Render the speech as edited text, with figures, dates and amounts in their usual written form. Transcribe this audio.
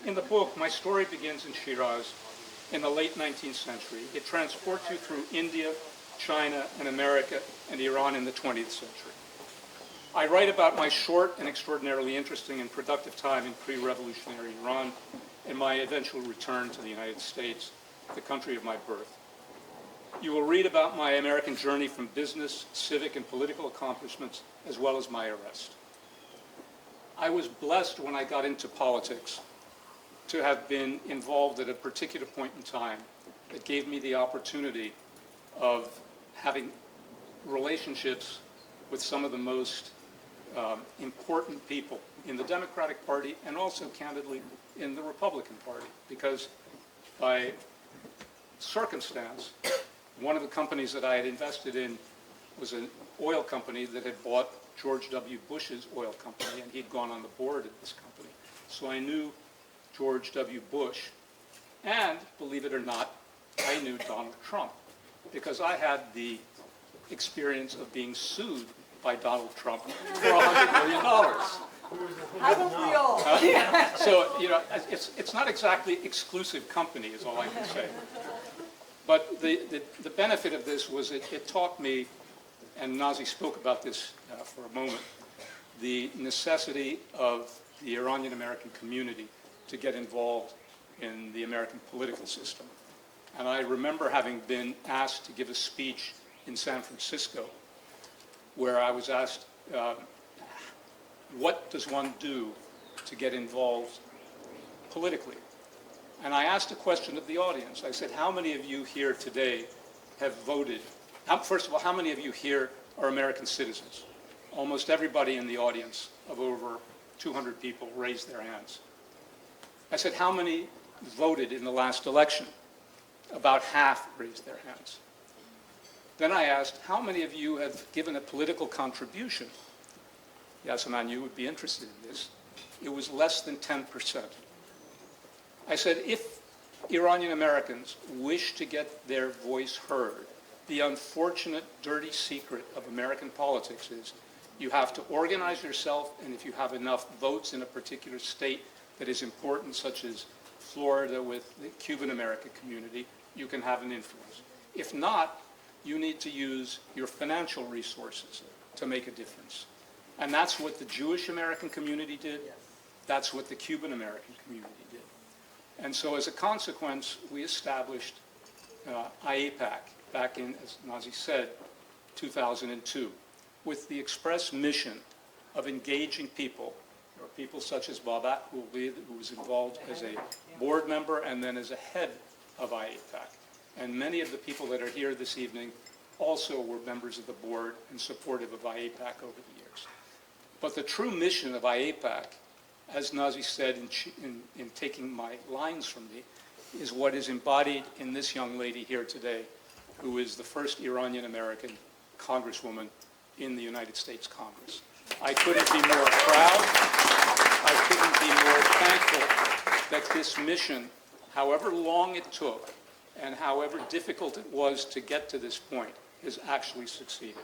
in the book, my story begins in Shiraz in the late 19th century. It transports you through India, China, and America, and Iran in the 20th century. I write about my short and extraordinarily interesting and productive time in pre-revolutionary Iran and my eventual return to the United States, the country of my birth. You will read about my American journey from business, civic, and political accomplishments, as well as my arrest. I was blessed when I got into politics to have been involved at a particular point in time that gave me the opportunity of having relationships with some of the most important people in the Democratic Party and also, candidly, in the Republican Party, because by circumstance, one of the companies that I had invested in was an oil company that had bought George W. Bush's oil company, and he'd gone on the board of this company. So I knew George W. Bush, and believe it or not, I knew Donald Trump, because I had the experience of being sued by Donald Trump for $100 million. Haven't we all? So, you know, it's not exactly exclusive company, is all I can say. But the benefit of this was it taught me, and Nazee spoke about this for a moment, the necessity of the Iranian-American community to get involved in the American political system. And I remember having been asked to give a speech in San Francisco where I was asked, what does one do to get involved politically? And I asked a question of the audience. I said, how many of you here today have voted? First of all, how many of you here are American citizens? Almost everybody in the audience of over 200 people raised their hands. I said, how many voted in the last election? About half raised their hands. Then I asked, how many of you have given a political contribution? Hassan, you would be interested in this. It was less than 10%. I said, if Iranian Americans wish to get their voice heard, the unfortunate, dirty secret of American politics is you have to organize yourself, and if you have enough votes in a particular state that is important, such as Florida with the Cuban American community, you can have an influence. If not, you need to use your financial resources to make a difference. And that's what the Jewish American community did. That's what the Cuban American community did. And so as a consequence, we established IAPAC back in, as Nazee said, 2002, with the express mission of engaging people. There are people such as Babak, who was involved as a board member and then as a head of IAPAC. And many of the people that are here this evening also were members of the board and supportive of IAPAC over the years. But the true mission of IAPAC, as Nazee said in taking my lines from me, is what is embodied in this young lady here today, who is the first Iranian-American congresswoman in the United States Congress. I couldn't be more proud. I couldn't be more thankful that this mission, however long it took and however difficult it was to get to this point, has actually succeeded.